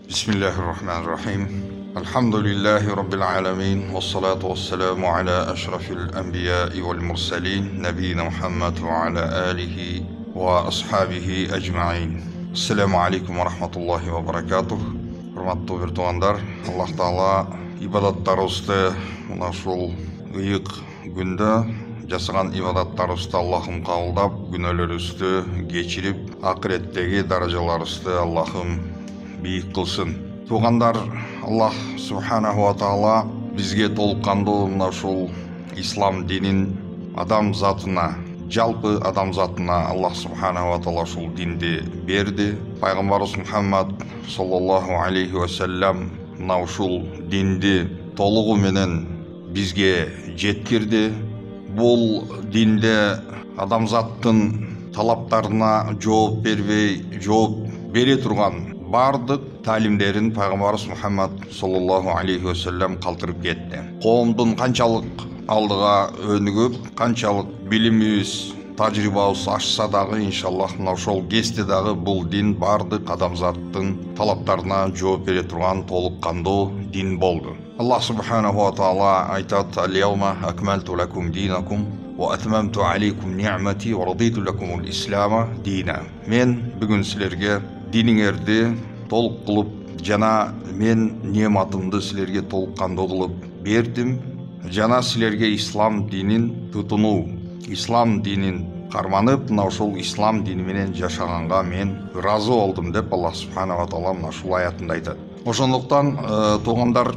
Bismillahirrahmanirrahim. Elhamdülillahi Rabbil alemin. Ve salatu ve selamu ala eşrafil enbiyai vel mursalin. Nebiyina Muhammed ve ala alihi ve ashabihi ecma'in. Esselamu aleyküm ve rahmetullahi ve berekatuh. Hurmatlı bir tuğandar, Allah Taala ibadattарыбызды мына ушул ыйык күндө жасаган ибадаттарыбызды Аллахым кабылдап, күнөөлөрүбүздү кечирип, акыреттеги даражаларыбызды Аллахым бийик кылсын. Тугандар, Аллах Субханаху ва Таала бизге толуккандуу мына ушул ислам динин адам затына, жалпы адам затына Аллах Субханаху ва Таала ушул динди берди. Пайгамбарыбыз Мухаммад саллаллаху алейхи ва саллям мына ушул динди толугу менен бизге жеткирди. Бул динде адамзаттын талаптарына жооп бербей, жооп бере турган бардык талимдерин Пайгамбарыбыз Мухаммад саллаллаху алейхи ва саллям калтырып кетти. Коомдун канчалык алдыга өнүгүп, канчалык билимибиз, тажрыйбабыз ашса дагы, иншаллах, мына ошол кезде дагы бул дин бардык адамзаттын талаптарына жооп бере турган толуккандуу дин болду. Аллах Субханаху ва Таала айтат: «Ал-яума акмалту лакум динакум ва атмамту алейкум ни'мати ва радиту лакумул ислама дина». Мен бүгүн силерге диниңерди толук кылып жана мен нематымды силерге толуккандуу кылып бердим. Жана силерге ислам динин тутунуу, ислам динин карманып, мына ошол ислам дини менен жашаганга мен ыраазы болдум деп Аллах Субханаху ва Таала мына ушул аятында айтат. Ошондуктан туугандар,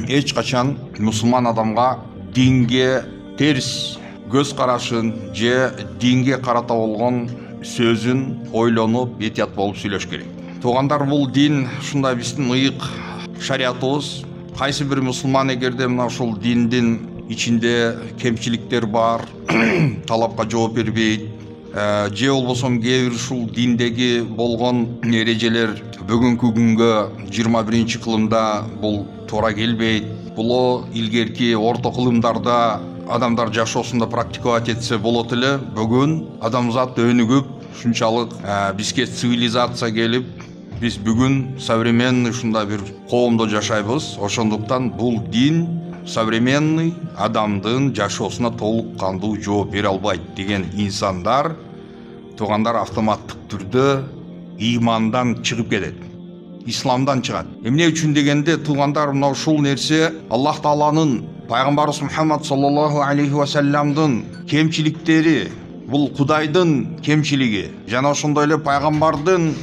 эч качан мусулман адамга динге терс көз карашын же динге карата болгон сөзүн ойлонуп, этият болуп сүйлөш керек. Туугандар, бул дин ушундай биздин ыйык шариятыбыз. Кайсы бир мусулман эгерде мына ушул диндин ичинде кемчиликтер бар, талапка жооп бербейт, же болбосо кээ бир ушул диндеги болгон эрежелер бүгүнкү күнгө 21-кылымда бул туура келбейт. Бул илгерки орто кылымдарда адамдар жашоосунда практиковать этсе болот эле. Бүгүн адамзат өнүгүп, ушунчалык бизге цивилизация келип, биз бүгүн современный ушундай бир коомдо жашайбыз. Ошондуктан бул дин современный адамдын жашоосуна толуккандуу жооп бере албайт деген инсандар, туугандар, автоматтык түрдө имандан чыгып кетет, исламдан чыгат. Эмне үчүн дегенде, туугандар, мына ушул нерсе Аллах Тааланын, Пайгамбарыбыз Мухаммад саллаллаху алейхи ва саллямдын кемчиликтери, бул Кудайдын кемчилиги, жана ошондой эле пайгамбардын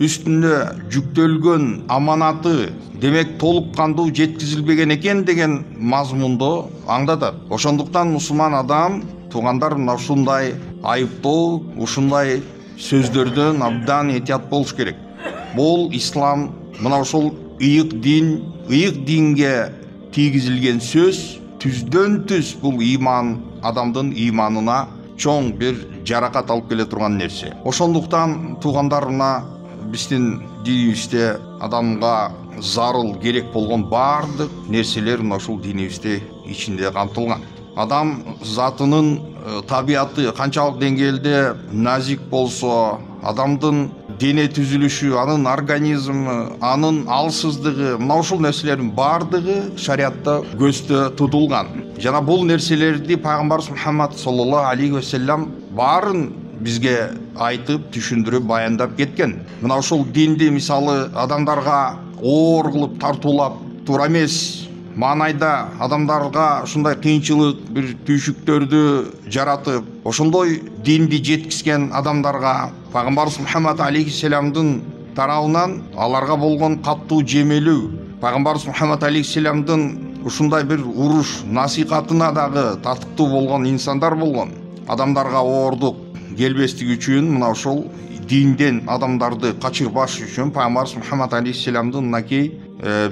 үстүнө жүктөлгөн аманаты демек толуккандуу жеткизилбеген экен деген мазмунду аңдатат. Ошондуктан мусулман адам, туугандар, мына ушундай айыптоо, ушундай сөздөрдөн абдан этият болуш керек. Бул ислам, мына ушул ыйык дин, ыйык динге тийгизилген сөз түздөн түз бул иман, адамдын иманына чоң бир жаракат алып келе турган нерсе. Ошондуктан туугандар, мына биздин динибизде адамга зарыл керек болгон бардык нерселер мына ушул динибизде ичинде камтылган. Адам затынын табияты канчалык деңгээлде назик болсо, адамдын дене түзүлүшү, анын организмы, анын алсыздыгы, мына ушул нерселердин бардыгы шариатта көздө тутулган. Жана бул нерселерди Пайгамбарыбыз Мухаммад саллаллаху алейхи ва саллям баарын бизге айтып, түшүндүрүп, баяндап кеткен. Мына ушул динди мисалы адамдарга оор кылып тартуулап туура эмес маанайда адамдарга ушундай кыйынчылык, бир түйшүктөрдү жаратып, ошондой динди жеткизген адамдарга Пайгамбарыбыз Мухаммад алейхиссаламдын тарабынан аларга болгон каттуу жемелүү, Пайгамбарыбыз Мухаммад алейхиссаламдын ушундай бир уруш насихатына дагы татыктуу болгон инсандар болгон. Адамдарга оордук келбестиги үчүн, мына ошол динден адамдарды качырбаш үчүн Пайгамбарыбыз Мухаммад алейхиссаламдын мынакей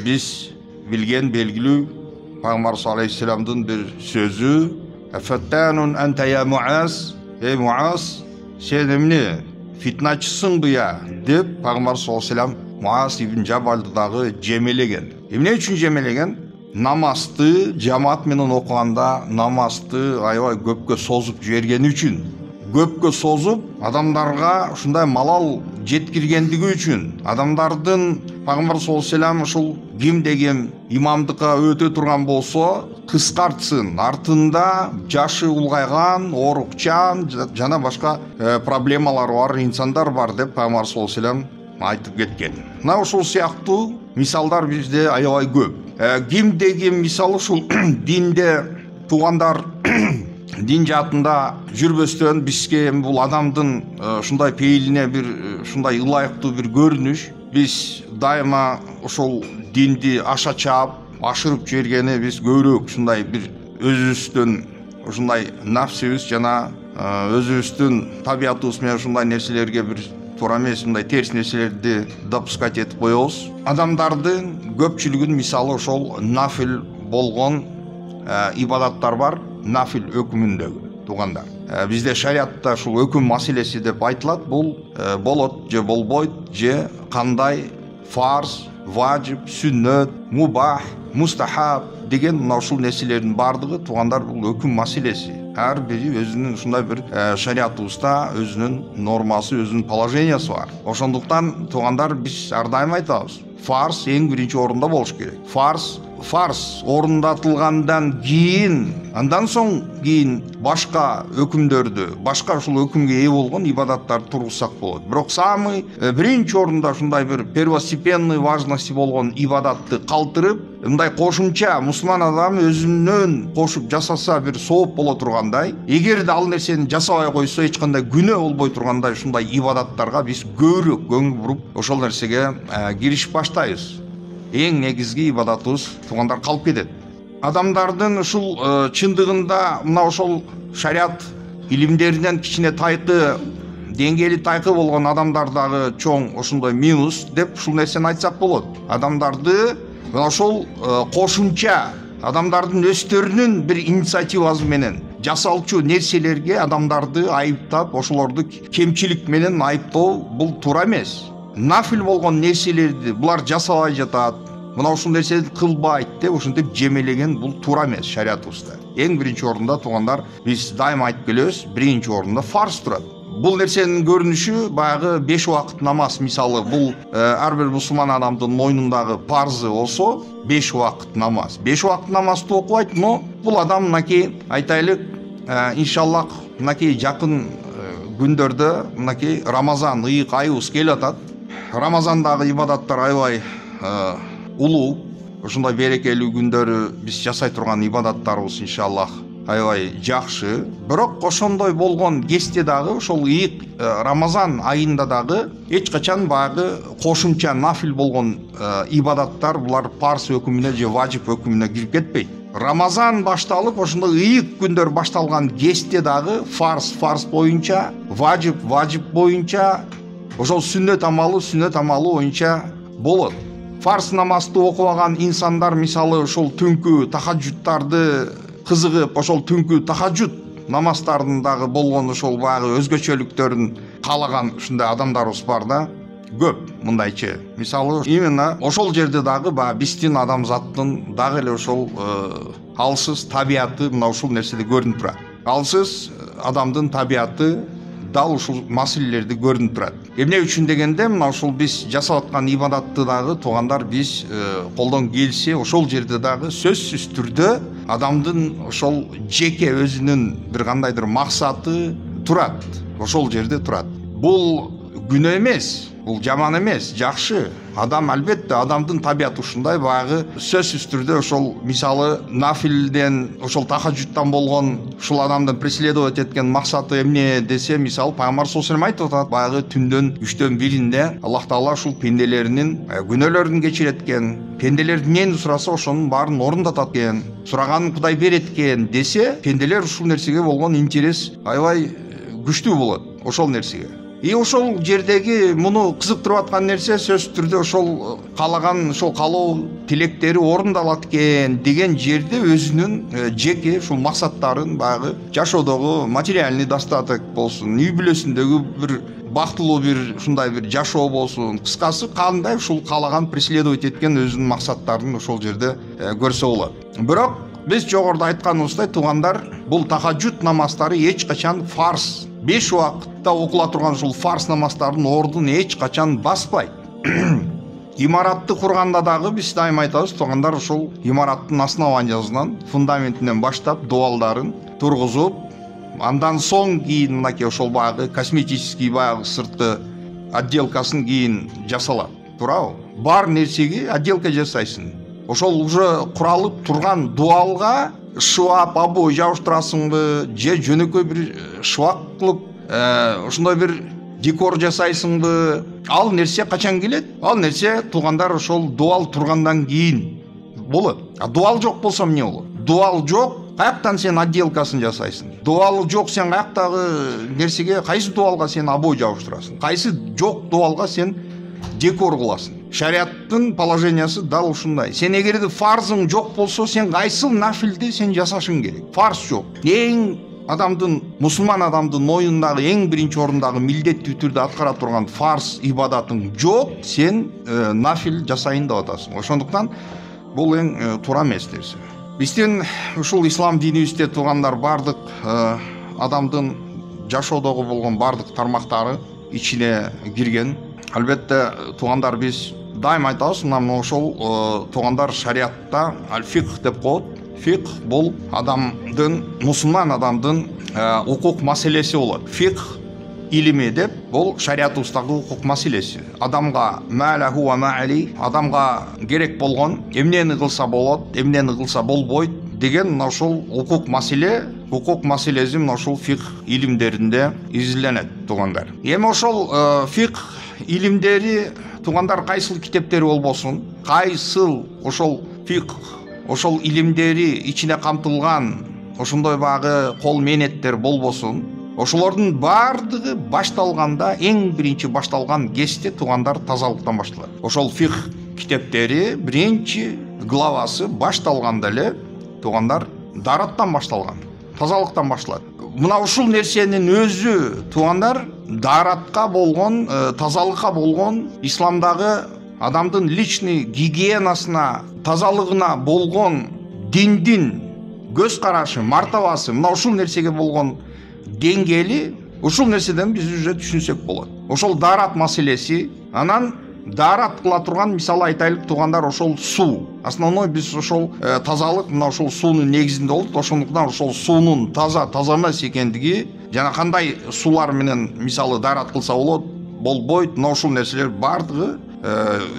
биз билген белгилүү Пайгамбарыбыз алейхиссаламдын бир сөзү: «Фаттанун анта я Муаз, эй Муаз, сен эмне фитначысыңбы я?» деп Пайгамбарыбыз алейхиссалам Муаз ибн Жабалды дагы жемелеген. Эмне үчүн жемелеген? Намазды жамаат менен окуганда намазды аябай көпкө созуп жибергени үчүн. Көпкө созуп адамдарга ушундай малал жеткиргендиги үчүн, адамдардын Пайгамбар саллаллаху алейхи вассалам ушул кимде ким имамдыкка өтө турган болсо кыскартсын, артында жашы улгайган, оорукчан жана башка проблемалары бар инсандар бар деп Пайгамбар саллаллаху алейхи вассалам айтып кеткен. Мына ушул сыяктуу мисалдар бизде аябай көп. Кимде ким мисалы ушул динде туугандар дин жаатында жүрбөстөн бизге бул адамдын ушундай пейилине бир ушундай ылайыктуу бир көрүнүш, биз дайыма ошол динди аша чаап ашырып жибергени биз көбүрөөк ушундай бир өзүбүздүн ушундай нафсибиз жана өзүбүздүн табиятыбыз менен ушундай нерселерге бир туура эмес мындай терс нерселерди допускать этип коебуз. Адамдардын көпчүлүгүнүн мисалы ошол нафил болгон ибадаттар бар, нафил өкүмүндөгү туугандар. Бизде шариатта ушул өкүм маселеси деп айтылат. Бул болот же болбойт, же кандай фарз, важип, сүннөт, мубах, мустахаб деген мына ушул нерселердин бардыгы туугандар бул өкүм маселеси. Ар бири өзүнүн ушундай бир шариатыбызда өзүнүн нормасы, өзүнүн положениясы бар. Ошондуктан туугандар биз ар дайым айтабыз, фарз эң биринчи орунда болуш керек. Фарз орундатылгандан кийин, андан соң башка өкүмдөрдү, башка ушул өкүмгө ээ болгон ибадаттарды тургузсак болот. Бирок самый биринчи орунда ушундай бир первостепенный важности болгон ибадатты калтырып, мындай кошумча мусулман адам өзүнөн кошуп жасаса бир сооп боло тургандай, эгерде ал нерсени жасабай койсо эч кандай күнөө болбой тургандай ушундай ибадаттарга биз көбүрөөк көңүл буруп ошол нерсеге киришип баштайбыз. Эң негизги ибадатыбыз туугандар калып кетет. Адамдардын ушул чындыгында мына ошол шариат илимдеринен кичине тайкы, деңгээли тайкы болгон адамдардагы чоң ошондой минус деп ушул нерсени айтсак болот. Адамдарды мына ошол кошумча адамдардын өздөрүнүн бир инициативасы менен жасалчу нерселерге адамдарды айыптап, ошолорду кемчилик менен айыптоо бул туура эмес. Нафил болгон нерселерди булар жасабай жатат, мына ушул нерсени кылбайт деп ушинтип жемелеген бул туура эмес шариатыбызда. Эң биринчи орунда туугандар биз дайыма айтып келебиз, биринчи орунда фарз турат. Бул нерсенин көрүнүшү баягы 5 убакыт намаз мисалы, бул ар бир мусулман адамдын мойнундагы парзы болсо 5 убакыт намаз. 5 убакыт намазды окубайт, но бул адам мынакей айтайлык, иншаллах мынакей жакын күндөрдө мынакей Рамазан ыйык айыбыз келип атат. Рамазандагы ибадаттар аябай улуу, ушундай берекелүү күндөрү биз жасай турган ибадаттарыбыз иншаллах аябай жакшы. Бирок ошондой болгон кезде дагы ошол ыйык Рамазан айында дагы эч качан баягы кошумча нафил болгон ибадаттар булар парз өкүмүнө же важип өкүмүнө кирип кетпейт. Рамазан башталып, ошондой ыйык күндөр башталган кезде дагы фарз боюнча, важип боюнча, ошол сүннөт амалы боюнча болот. Фарз намазды окубаган инсандар мисалы ошол түнкү тахаджудтарды кызыгып, ошол түнкү тахаджуд намаздардын дагы болгон ошол баягы өзгөчөлүктөрүн каалаган ушундай адамдарыбыз бар да, көп мындайчы. Мисалы именно ошол жерде дагы баягы биздин адамзаттын дагы эле ошол алсыз табияты мына ушул нерседе көрүнүп турат. Алсыз адамдын табияты дал ушул маселелерди көрүнүп турат. Эмне үчүн дегенде мына ушул биз жасап аткан ибадатты дагы туугандар биз колдон келсе ошол жерде дагы сөзсүз түрдө адамдын ошол жеке өзүнүн бир кандайдыр максаты турат. Ошол жерде турат. Бул күнөө эмес, бул жаман эмес, жакшы. Адам албетте адамдын табияты ушундай, баягы сөзсүз түрдө ошол мисалы нафилден, ошол тахаджудтан болгон ушул адамдын преследовать эткен максаты эмне десе, мисалы Пайгамбар саллаллаху алейхи вассалам айтып атат, баягы түндөн 3төн 1-инде Аллах Таала ушул пенделеринин күнөөлөрүн кечирет экен, пенделер эмнени сураса ошонун баарын орундатат экен, сураганын Кудай берет экен десе, пенделер ушул нерсеге болгон интерес аябай күчтүү болот ошол нерсеге. И ошол жердеги муну кызыктырып аткан нерсе сөз түрдө ошол каалаган ошол каалоо тилектери орундалат экен деген жерде өзүнүн жеке ушул максаттарын баягы жашоодогу материальный достаток болсун, үй бүлөсүндөгү бир бактылуу бир ушундай бир жашоо болсун, кыскасы кандай ушул каалаган преследовать эткен өзүнүн максаттарын ошол жерде көрсө болот. Бирок биз жогоруда айтканыбыздай туугандар, бул тахаджуд намаздары эч качан фарз 5 убакытта окула турган ушул фарз намаздардын ордун эч качан баспайт. имаратты курганда дагы биз дайым айтабыз, туугандар ошол имараттын основаниясынан, фундаментинен баштап дуалдарын тургузуп, андан соң кийин мынакей ошол баягы косметический баягы сыртқы отделкасын кийин жасалат. Туурабы? Бар нерсеге отделка жасайсың. Ошол уже куралып турган дуалга шваб, обой жабыштырасыңбы, же жөнөкөй бир швак кылып, ошондой бир декор жасайсыңбы? Ал нерсе качан келет? Ал нерсе туугандар ошол дуал тургандан кийин болот. А дуал жок болсо эмне болот? Дуал жок, каяктан сен отделкасын жасайсың? Дуал жок, сен каяктагы нерсеге, кайсы дуалга сен обой жабыштырасың? Кайсы жок дуалга сен декор кыласың? Шариаттын положениясы дал ушундай. Сен эгерде фарзың жок болсо, сен кайсыл нафилди сен жасашың керек? Фарз жок. Эң адамдын, мусулман адамдын моюндагы эң биринчи орундагы милдеттүү түрдө аткара турган фарз ибадатың жок, сен нафил жасайын деп атасың. Ошондуктан бул эң туура эмес нерсе. Биздин ушул ислам динибизде туугандар бардык адамдын жашоодогу болгон бардык тармактары ичине кирген. Албетте туугандар биз дайым айтабыз, мына ошол туугандар шариатта аль-фикх деп коет. Фикх бул адамдын, мусулман адамдын укук маселеси болот. Фикх илими деп бул шариатыбыздагы укук маселеси. Адамга ма'лаху ва ма'али, адамга керек болгон эмнени кылса болот, эмнени кылса болбойт деген мына ошол укук маселе, укук маселеси мына ошол фикх илимдеринде изиленет туугандар. Эми ошол фикх илимдери туугандар кайсыл китептери болбосун, кайсыл ошол фикх, ошол илимдери ичине камтылган ошондой багы кол менеттер болбосун, ошолордун бардыгы башталганда, эң биринчи башталган кезде туугандар тазалыктан башталат. Ошол фикх китептери биринчи главасы башталганда эле туугандар дараттан башталган, тазалыктан башталат. Мына ушул нерсенин өзү туугандар даратка болгон, тазалыкка болгон, исламдагы адамдын личный гигиенасына, тазалыгына болгон диндин көз карашы, мартабасы, мына ушул нерсеге болгон деңгээли, ушул нерседен биз уже түшүнсөк болот. Ошол дарат маселеси, анан дарат кыла турган, мисалы айтайлык туугандар, ошол суу. Основной биз ошол тазалык мына ошол суунун негизинде болот. Ошондуктан ошол суунун таза эмес экендиги, жана кандай суулар менен мисалы дарат кылса болот, болбойт, мына ушул нерселер бардыгы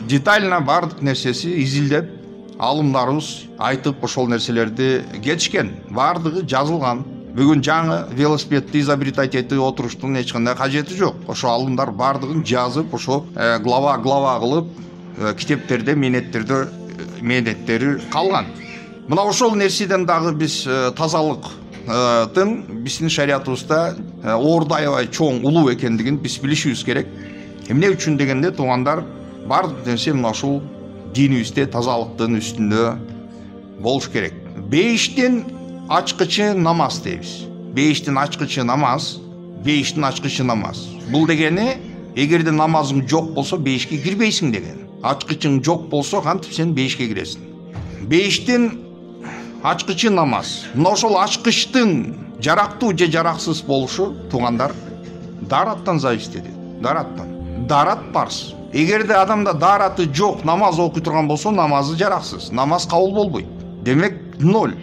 детально бардык нерсеси изилдеп, алымдарыбыз айтып ошол нерселерди кетишкен. Бардыгы жазылган. Бүгүн жаңы велосипедти изобретать этип отуруштун эч кандай кажети жок. Ошо алымдар бардыгын жазып, ошо глава кылып, китептерде, менеттери калган. Мына ошол нерседен дагы биз тазалыктын биздин шариатыбызда орду аябай чоң, улуу экендигин биз билишибиз керек. Эмне үчүн дегенде туугандар бардык нерсе мына ушул динибизде тазалыктын үстүндө болуш керек. Бейиштин ачкычы намаз дейбиз. Бейиштин ачкычы намаз, бейиштин ачкычы намаз. Бул дегени, эгерде намазың жок болсо бейишке кирбейсиң деген. Ачкычың жок болсо кантип сен бейишке киресиң? Бейиштин ачкычы намаз. Мына ошол ачкычтын жарактуу же жараксыз болушу туугандар дараттан зависит этет. Дараттан. Дарат парз. Эгерде адамда дараты жок, намаз окуй турган болсо, намазы жараксыз. Намаз кабыл болбойт. Демек 0.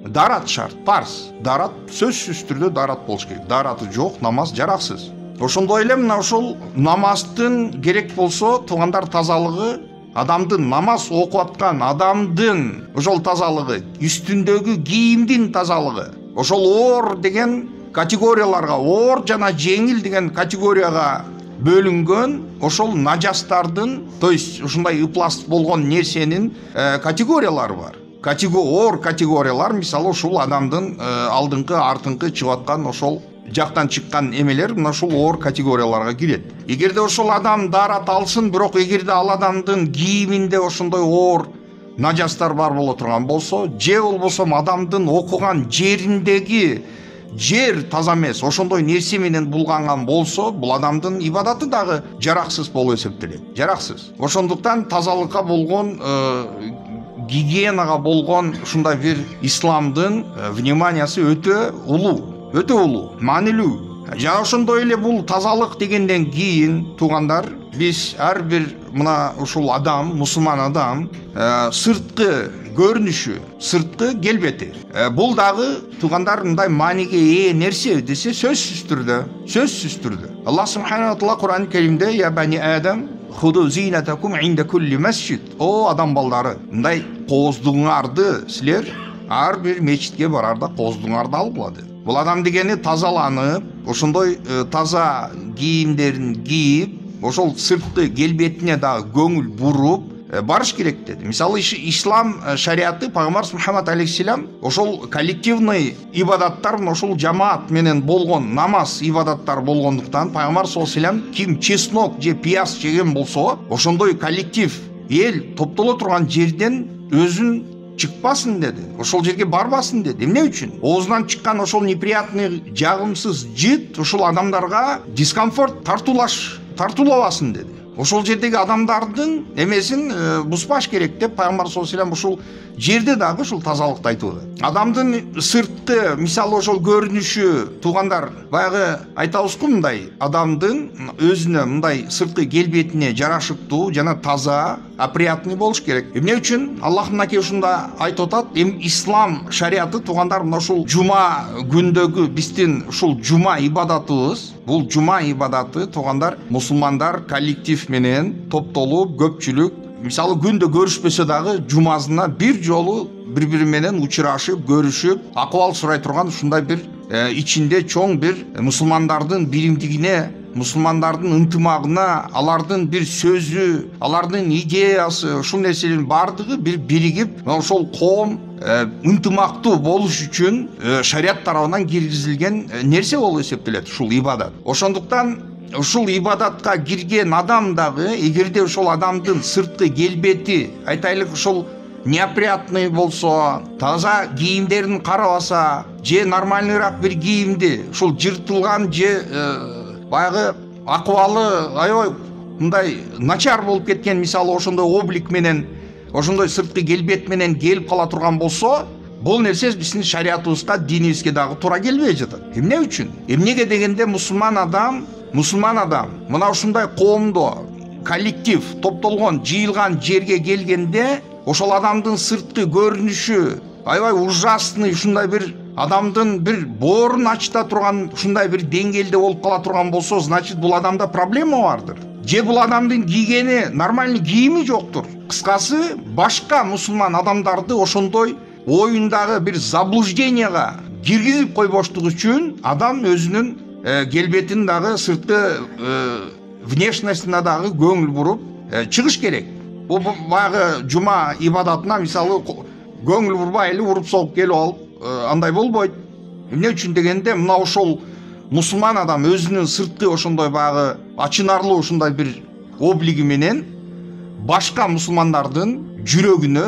Дарат шарт, парз. Дарат сөзсүз түрдө дарат болуш керек. Дараты жок, намаз жараксыз. Ошондой эле мына ошол намаздын керек болсо, туугандар тазалыгы, адамдын намаз окуп аткан адамдын ошол тазалыгы, үстүндөгү кийимдин тазалыгы. Ошол оор деген категорияларга, оор жана жеңил деген категорияга бөлүнгөн ошол нажастардын, то есть ушундай ыпласт болгон нерсенин категориялары бар. Оор категориялар, мисалы ушул адамдын алдыңкы, артыңкы чыгып аткан ошол жактан чыккан эмелер мына ушул оор категорияларга кирет. Эгерде ошол адам дарат алсын, бирок эгерде ал адамдын кийиминде ошондой оор нажастар бар боло турган болсо, же болбосо адамдын окуган жериндеги жер таза эмес, ошондой нерсе менен булганган болсо, бул адамдын ибадаты дагы жараксыз болуп эсептелет. Жараксыз. Ошондуктан тазалыкка болгон, гигиенага болгон ушундай бир исламдын вниманиясы өтө улуу, маанилүү. Жана ошондой эле бул тазалык дегенден кийин туугандар биз ар бир мына ушул адам, мусулман адам сырткы көрүнүшү, сырткы келбети бул дагы туугандар мындай мааниге ээ нерсе десе сөзсүз түрдө Аллах субхана ва таала Кур'ан-ы Керимде я бани адам худу зинатакум инда кулли масжид, о адам балдары, мындай кооздугуңарды силер ар бир мечитке барарда кооздугуңарды алгыла деди. Бул адам дегени тазаланып, ошондой таза кийимдерин кийип, ошол сырткы келбетине дагы көңүл буруп барыш керек деди. Мисалы ислам шариаты пайгамбар Мухаммад алейхиссалам ошол коллективный ибадаттар, ошол жамаат менен болгон намаз ибадаттар болгондуктан пайгамбар саллаллаху алейхи вассалам ким чеснок же пияз жеген болсо, ошондой коллектив эл топтоло турган жерден өзүн чыкпасын деди. Ошол жерге барбасын деди. Эмне үчүн? Оозунан чыккан ошол неприятный, жагымсыз жыт ошол адамдарга дискомфорт, тартуулабасын деди. Ошол жердеги адамдардын эмесин бузбаш керек деп пайгамбар саллаллаху алейхи вассалам ушул жерде дагы ушул тазалыкты айтып атат. Адамдын сыртты, мисалы ошол көрүнүшү, туугандар баягы айтабызбы мындай, адамдын өзүнө мындай сырткы келбетине жарашыктуу жана таза, опрятный болуш керек. Эмне үчүн? Аллах мынакей ушунда айтып атат, ислам шариаты туугандар мына ушул жума күндөгү биздин ушул жума ибадатыбыз, бул жума ибадаты туугандар мусулмандар коллектив менен топтолуп, көпчүлүк мисалы күндө көрүшпөсө дагы жумасына бир жолу бири менен учурашып, көрүшүп, акыбал сурай турган ушундай бир ичинде чоң бир мусулмандардын биримдигине, мусулмандардын ынтымагына, алардын бир сөзү, алардын идеясы, ушул нерселердин бардыгы бир биригип, ошол коом ынтымактуу болуш үчүн шарият тарабынан киргизилген нерсе болуп эсептелет ушул ибадат. Ошондуктан ушул ибадатка кирген адам дагы эгерде ушул адамдын сырткы келбети, айтайлык ушул неопрятный болсо, таза кийимдерин карабаса, же нормальныйраак бир кийимди, ушул жыртылган же баягы акыбалы аябай мындай начар болуп кеткен, мисалы ошондой облик менен, ошондой сырткы келбет менен келип кала турган болсо, бул нерсе биздин шариятыбызга, динибизге дагы туура келбей жатат. Эмне үчүн? Эмнеге дегенде мусулман адам мына ушундай коомдо, коллектив топтолгон, жыйылган жерге келгенде ошол адамдын сырткы көрүнүшү аябай ужасный, ушундай бир адамдын бир боорун ачыта турган ушундай бир деңгээлде болуп кала турган болсо, значит бул адамда проблема бардыр. Же бул адамдын кийгени нормальный кийими жоктур. Кыскасы, башка мусулман адамдарды ошондой оюндагы бир заблужденияга киргизип койбоштук үчүн адам өзүнүн келбетин дагы, сырткы внешностуна дагы көңүл буруп чыгыш керек. Бул баягы жума ибадатына мисалы көңүл бурбай эле уруп соғып келип алып, андай болбойт. Эмне үчүн дегенде, мына ошол мусулман адам өзүнүн сырткы ошондой баягы ачынарлуу ушундай бир облиги менен башка мусулмандардын жүрөгүнө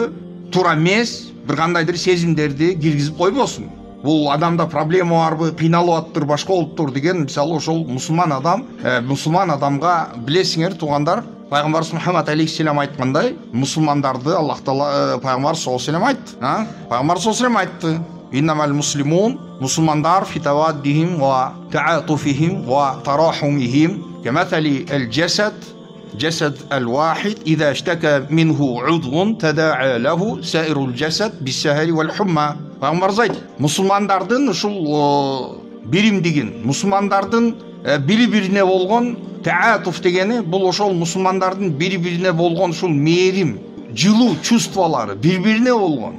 туура эмес бир кандайдыр сезимдерди киргизип койбосун. Бул адамда проблема барбы, кыйналып аттыр, башка болуптур деген, мисалы ошол мусулман адамга билесиңер туугандар, пайгамбар Мухаммад алейхиссалам айткандай, мусулмандарды Аллах Таала пайгамбар саллаллаху алейхи вассалам айтты. Пайгамбар саллаллаху алейхи вассалам айтты: "Иннамал муслимун", мусулмандар фи таваддихим ва таатуфихим ва тарахумихим каматали аль-джасад جسد الواحد إذا اشتكى منه عضو تداعى له سائر الجسد بالسهر والحمى. Пайгамбар айт, мусулмандардын ушул биримдигин, мусулмандардын бири-бирине болгон таатуф дегени, бул ошол мусулмандардын бири-бирине болгон ушул мээрим, жылуу чувстволору бири-бирине болгон.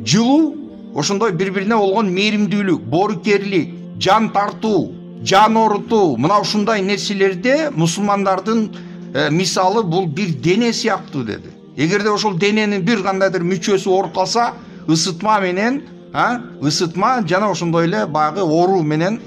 Жылуу, ошондой бири-бирине болгон мээримдүүлүк, боорукерлик, жан тартуу, жан орутуу, мына ушундай нерселерде мусулмандардын мисалы бул бир дене сыяктуу деди. Эгерде ошол дененин бир кандайдыр мүчөсү ооруп калса, ысытма менен, ысытма жана ошондой эле баягы ооруу менен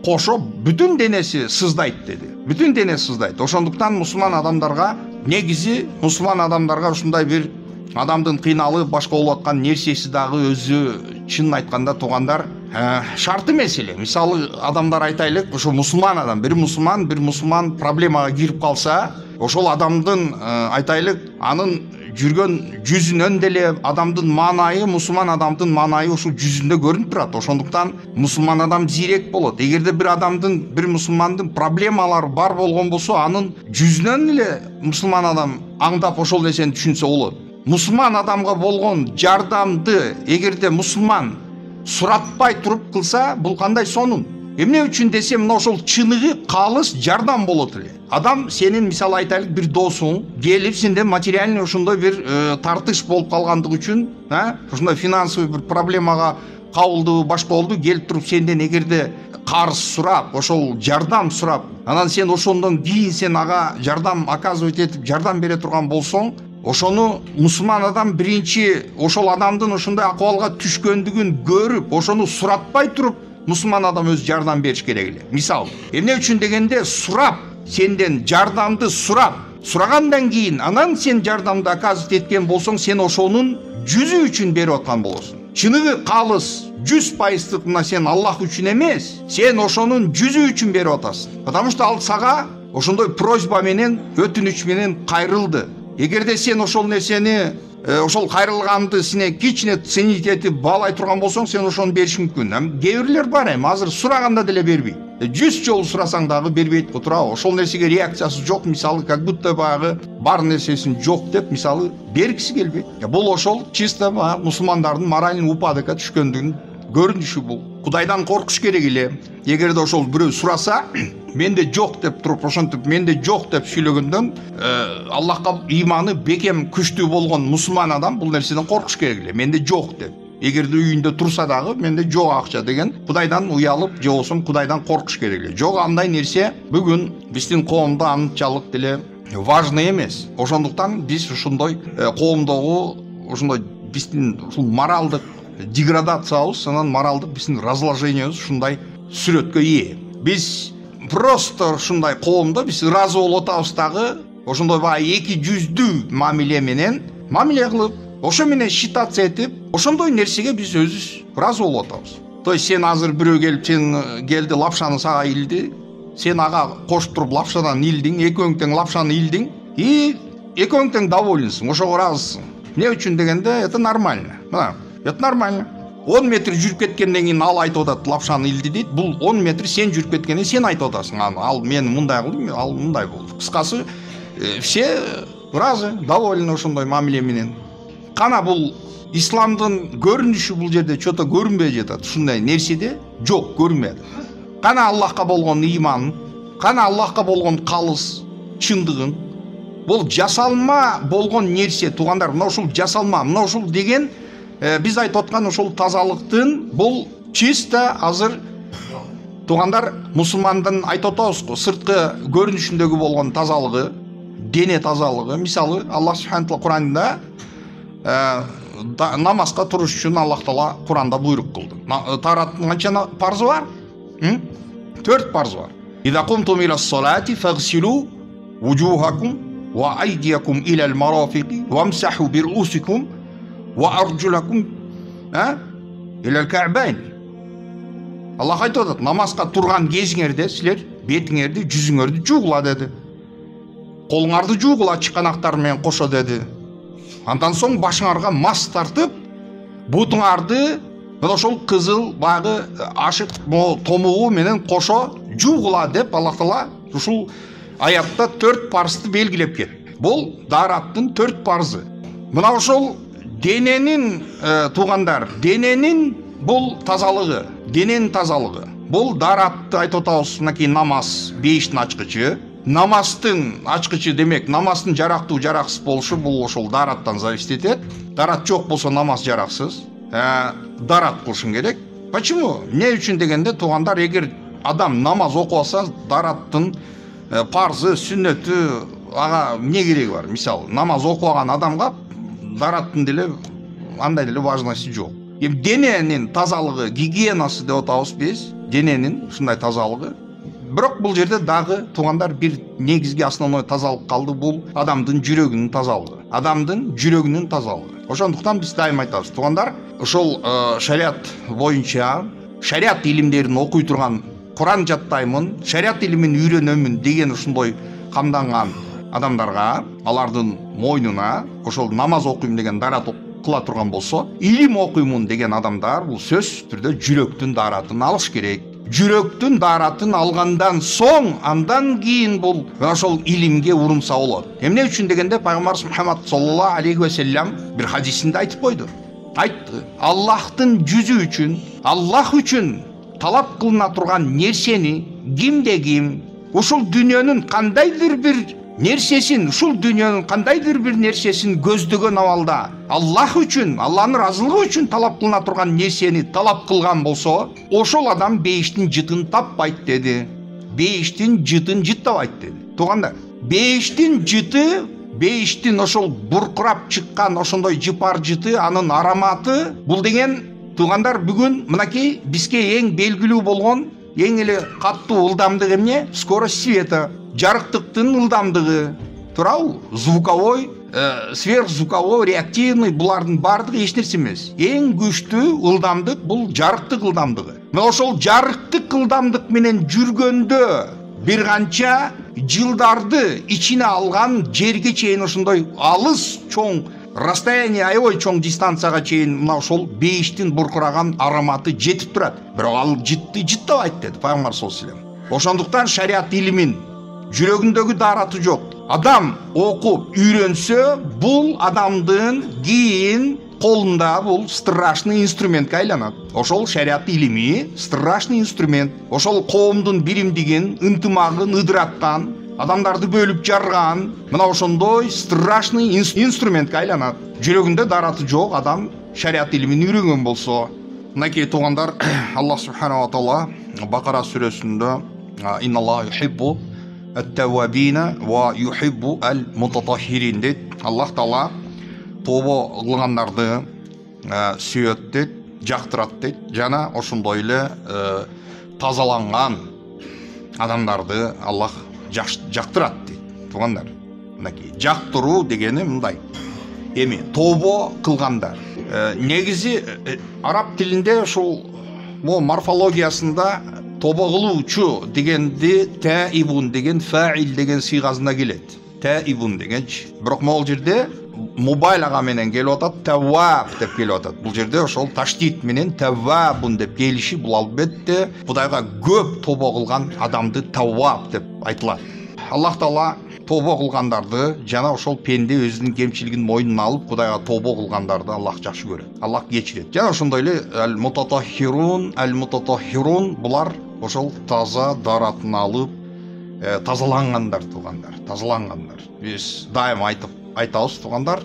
кошо бүтүн денеси сыздайт деди. Бүтүн дене сыздайт. Ошондуктан мусулман адамдарга, негизи мусулман адамдарга ушундай бир адамдын кыйналып башка болуп аткан нерсеси дагы өзү чынын айтканда туугандар шарт эмес эле. Мисалы адамдар айтайлык, ошо мусулман адам, бир мусулман проблемага кирип калса, ошол адамдын айтайлык анын жүргөн жүзүнөн деле адамдын маанайы, мусулман адамдын маанайы ушул жүзүндө көрүнүп турат. Ошондуктан мусулман адам зирек болот. Эгерде бир мусулмандын проблемалары бар болгон болсо, анын жүзүнөн эле мусулман адам аңдап ошол нерсени түшүнсө болот. Мусулман адамга болгон жардамды эгерде мусулман суратпай туруп кылса, бул кандай сонун? Эмне үчүн десем, мына ошол чыныгы калыс жардам болот эле. Адам сенин, мисалы айтайлык, бир досуң келип сенде материальный ошондой бир тартыш болуп калгандыгы үчүн, ошондой финансовый бир проблемага кабылды, башка болду, келип туруп сенден эгерде карыз сурап, ошол жардам сурап, анан сен ошондон кийин сен ага жардам оказывать этип, жардам бере турган болсоң, ошону мусулман адам биринчи ошол адамдын ошондой акыбалга түшкөндүгүн көрүп, ошону суратпай туруп, мусулман адам өз жардам бериш керек эле. Мисалы, эмне үчүн дегенде, сурап, сенден жардамды сурагандан кийин, анан сен жардамды оказывать эткен болсоң, сен ошонун жүзү үчүн берип аткан болосуң. Чыныгы калыс 100%, мына сен Аллах үчүн эмес, сен ошонун жүзү үчүн берип атасың. Потому что ал сага ошондой просьба менен, өтүнүч менен кайрылды. Эгерде сен ошол нерсени, ошол кайрылганды сине кичине ценить этип баалай турган болсоң, сен ошону беришиң мүмкүн. Кээ бирлер бар, азыр сураганда деле бербейт. 100 жолу сурасаң дагы бербейт го, туурабы? Ошол нерсеге реакциясы жок, мисалы, как будто багы бар нерсесин жок деп, мисалы, бергиси келбейт. Бул ошол чисто мусулмандардын моральный упадокко түшкөндүгүн көрүнүшү бул. Кудайдан коркуш керек эле. Эгерде ошол бирөө сураса, менде жок деп туруп, ошентип менде жок деп сүйлөгөндөн, Аллахка иманы бекем күчтүү болгон мусулман адам бул нерседен коркуш керек эле. Менде жок деп. Эгерде үйүндө турса дагы, менде жок акча деген, Кудайдан уялып, же болсо Кудайдан коркуш керек эле. Жок, андай нерсе бүгүн биздин коомдо анчалык деле важный эмес. Ошондуктан биз ошондой коомдогу ошондой биздин ушул моралдык деградациябыз, анан моралдык биздин разложениябыз ушундай сүрөткө ээ. Биз просто ушундай коомдо биз ыраазы болуп атабыз дагы, ошондой эки жүздүү мамиле менен мамиле кылып, ошо менен считаться этип, ошондой нерсеге биз өзүбүз ыраазы болуп атабыз. То есть сен азыр бирөө келип, сен келди лапшаны сага илди, сен ага кошуп туруп лапшадан илдиң, экөөң тең лапшаны илдиң, и экөөң тең довольнсың, ошого ыраазысың. Эмне үчүн дегенде, это нормально. Это нормально. 10 метр жүрүп кеткенден кийин ал айтып атат, лапшаны илди дейт. Бул 10 метр сен жүрүп кеткенде сен айтып атасың, ал мен мындай кылдым, ал мындай болду. Кыскасы, все ыраазы, довольны ошондой мамиле менен. Кана бул исламдын көрүнүшү бул жерде чото көрүнбөй жатат. Ушундай нерседе жок, көрүнбөйт. Кана Аллахка болгон иман, кана Аллахка болгон калыс чындыгың. Бул жасалма болгон нерсе, туугандар, мына ушул жасалма, мына ушул деген биз айтып аткан ошол тазалыктын, бул чисто азыр туугандар мусулмандын айтып атабыз го, сырткы көрүнүшүндөгү болгон тазалыгы, дене тазалыгы. Мисалы, Аллах субхана таала Куранда намазга туруш үчүн Аллах таала Куранда буйрук кылды. Тараттын канча парзы бар? 4 парзы бар. Иза кумтум илас-салати фагсилу вужухакум ва айдиякум илал марафиqi вамсаху бирусикум ва арджулакум илал ка'байн. Аллах айтып атат, намазга турган кезиңерде силер бетиңерди, жүзүңөрдү жуугула деди. Колуңарды жуугула чыканактар менен кошо деди. Андан соң башыңарга мас тартып, бутуңарды ошол кызыл багы ашык томугу менен кошо жуугула деп Аллах таала ушул аятта 4 парзды белгилеп келди. Бул дараттын 4 парзы. Мына ошол дененин туугандар, дененин бул тазалыгы, дененин тазалыгы. Бул даратты айтып атабыз, мынакей намаз, бейиштин ачкычы. Намаздын ачкычы демек, намаздын жарактуу жараксыз болушу бул ошол дараттан зависит этет. Дарат жок болсо намаз жараксыз. Дарат кылышың керек. Почему? Не үчүн дегенде, туугандар, эгер адам намаз окуп алса, дараттын парзы, сүннөтү ага эмне кереги бар? Мисалы, намаз окуган адамга дараттын деле андай деле важности жок. Дененин тазалыгы, гигиенасы деп атабыз биз, дененин ушундай тазалыгы. Бирок бул жерде дагы туугандар бир негизги основной тазалык калды, бул адамдын жүрөгүнүн тазалыгы. Адамдын жүрөгүнүн тазалыгы. Ошондуктан биз дайым айтабыз, туугандар, ошол шариат боюнча, шариат илимдерин окуй турган, Куран жаттаймын, шариат илимин үйрөнөмүн деген ушундай камданган адамдарга, алардын мойнуна ошол намаз окуйм деген дарат кыла турган болсо, илим окуймун деген адамдар бул сөзсүз түрдө жүрөктүн даратын алыш керек. Жүрөктүн даратын алгандан соң, андан кийин бул ошол илимге урунса болот. Эмне үчүн дегенде пайгамбарыбыз Мухаммад саллаллаху алейхи ва саллям бир хадисинде айтып койду. Айтты: Аллахтын жүзү үчүн, Аллах үчүн талап кылына турган нерсени кимде ким ушул дүйнөнүн кандайдыр бир нерсесин, көздөгөн абалда Аллах үчүн, Алланын ыраазылыгы үчүн талап кылына турган нерсени талап кылган болсо, ошол адам бейиштин жытын таппайт деди. Бейиштин жытын жыттабайт деди. Туугандар, бейиштин жыты, бейиштин ошол буркурап чыккан ошондой жыпар жыты, анын ароматы, бул деген туугандар бүгүн мынакей бизге эң белгилүү болгон, эң эле каттуу ылдамдык эмне? Скорость света, жарыктыктын ылдамдыгы. Туурабы? Звуковой, сверхзвуковой, реактивный, булардын бардыгы эч нерсе эмес. Эң күчтүү ылдамдык бул жарыктык ылдамдыгы. Мына ошол жарыктык ылдамдык менен жүргөндө бир канча жылдарды ичине алган, жерге чейин ошондой алыс чоң расстояние, аябай чоң дистанцияга чейин мына ошол бейиштин буркураган ароматы жетип турат. Бирок ал жыттабайт деди пайгамбар саллаллаху алейхи ва саллям. Ошондуктан шариат илимин жүрөгүндөгү дараты жок. Адам окуп үйрөнсө, бул адамдын кийин колунда бул страшный инструментке айланат. Ошол шариат илими страшный инструмент. Ошол коомдун биримдигин, ынтымагын ыдыраттан, адамдарды бөлүп жарган, мына ошондой страшный инструментке айланат. Жүрөгүндө дараты жок адам шариат илимин үйрөнгөн болсо. Мынакей туугандар, Аллах субханаху ва таала Бакара сүрөсүндө инналлаха юхиббу ат-таввабина ва юхиббу ал-мутатаххирин дейт. Аллах таала тобо кылгандарды сүйөт дейт, жактырат дейт. Жана ошондой эле тазаланган адамдарды Аллах жактырат дейт. Туугандар, мынакей жактыруу дегени мындай. Эми тобо кылгандар. Негизи араб тилинде ушул морфологиясында тобо кылуучу дегенди таибун деген фаил деген сыйгасында келет. Таибун дегенчи. Бирок могул жерде мубайлага менен келип атат, тавваб деп келип атат. Бул жерде ошол таштит менен таввабун деп келиши, бул албетте Кудайга көп тобо кылган адамды тавваб деп айтылат. Аллах таала тобо кылгандарды жана ошол пенде өзүнүн кемчилигин мойнуна алып Кудайга тобо кылгандарды Аллах жакшы көрөт. Аллах кечирет. Жана ошондой эле ал-мутатаххирун булар ошол таза даратын алып тазалангандар туугандар, тазалангандар. Биз дайыма айтабыз туугандар,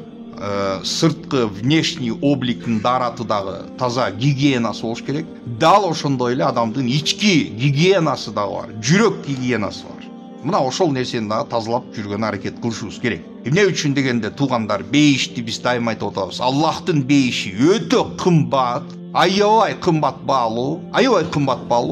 сырткы внешний обликтин дараты дагы таза гигиенасы болуш керек. Дал ошондой эле адамдын ички гигиенасы дагы бар, жүрөк гигиенасы бар. Мына ошол нерсени дагы тазалап жүргөн аракет кылышыбыз керек. Эмне үчүн дегенде туугандар, бейишти биз дайыма айтып атабыз. Аллахтын бейиши өтө кымбат, аябай кымбат баалуу.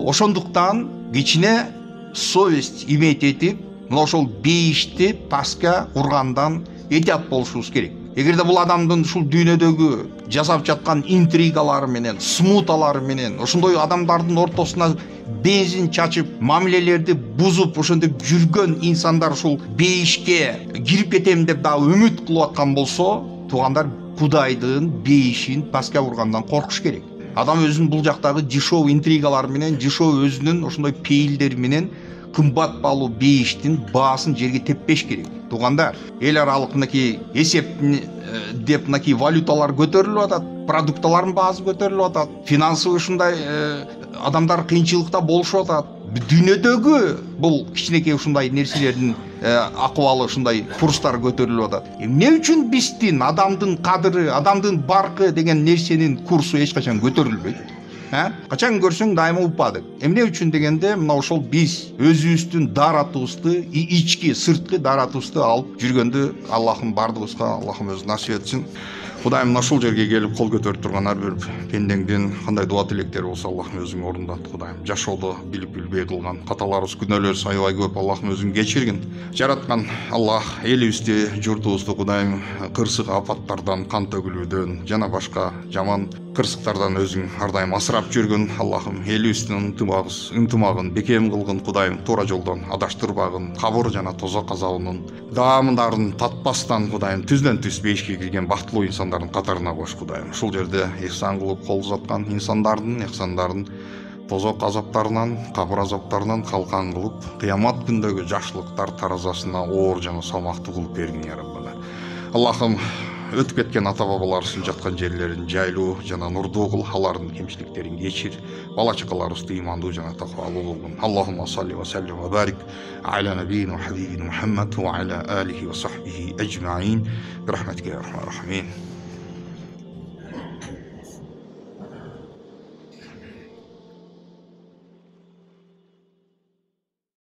Ошондуктан кичине совесть иметь этип, мына ошол бейишти паска ургандан этият болушубуз керек. Эгерде бул адамдын ушул дүйнөдөгү жасап жаткан интригалары менен, смуталары менен, ошондой адамдардын ортосуна бензин чачып, мамилелерди бузуп, ошентип жүргөн инсандар ушул бейишке кирип кетем деп дагы үмүт кылып аткан болсо, туугандар, Кудайдын бейишин паска ургандан коркуш керек. Адам өзүнүн бул жактагы дешевый интригалары менен, дешевый өзүнүн ошондой пейилдери менен кымбат баалуу бейиштин баасын жерге теппеш керек. Туугандар, эл аралык мынакей эсеп деп мынакей валюталар көтөрүлүп атат, продукталардын баасы көтөрүлүп атат, финансовый ушундай адамдар кыйынчылыкта болушуп атат. Дүйнөдөгү бул кичинекей ушундай нерселердин акыбалы, ушундай курстар көтөрүлүп атат. Эмне үчүн биздин адамдын кадыры, адамдын баркы деген нерсенин курсу эч качан көтөрүлбөйт? Качан көрсөң дайыма упадык. Эмне үчүн дегенде, мына ошол биз өзүбүздүн даратыбызды, ички, сырткы даратыбызды алып жүргөндө Аллахым бардыгыбызга, Аллахым өзү насип этсин. Кудайым мына ушул жерге келип кол көтөрүп турган ар бир пендеңдин кандай дуа тилектери болсо Аллахым өзүң орундат. Кудайым жашоодо билип билбей кылган каталарыбыз, күнөөлөрүбүз аябай көп. Аллахым өзүң кечиргин. Жараткан Аллах элибизди, журтубузду Кудайым кырсык апаттардан, кан төгүлүүдөн жана башка жаман кырсыктардан өзүң ар дайым асырап жүргүн. Аллахым элибиздин ынтымагын бекем кылгын. Кудайым туура жолдон адаштырбагын, кабыр жана тозок азабынын даамдарын татпастан Кудайым түздөн түз бейишке кирген бактылуу инсандардын катарына кош. Кудайым ушул жерде ихсан кылып кол узаткан инсандардын ихсандарын тозок азаптарынан, кабыр азаптарынан калкан кылып, кыямат күндөгү жакшылыктар таразасына оор жана салмактуу кылып бергин я Раббана. Аллахым өтүп кеткен ата бабаларыбыздын жаткан жерлерин жайлуу жана нурдуу кыл, алардын кемчиликтерин кечир, бала чакаларыбызды ыймандуу жана таквалуу кылгын. Аллахумма салли ва саллим ва барик аля набийина ва хабибина Мухаммад ва аля алихи ва сахбихи ажмаин. Бирахматика я архамар рахимин.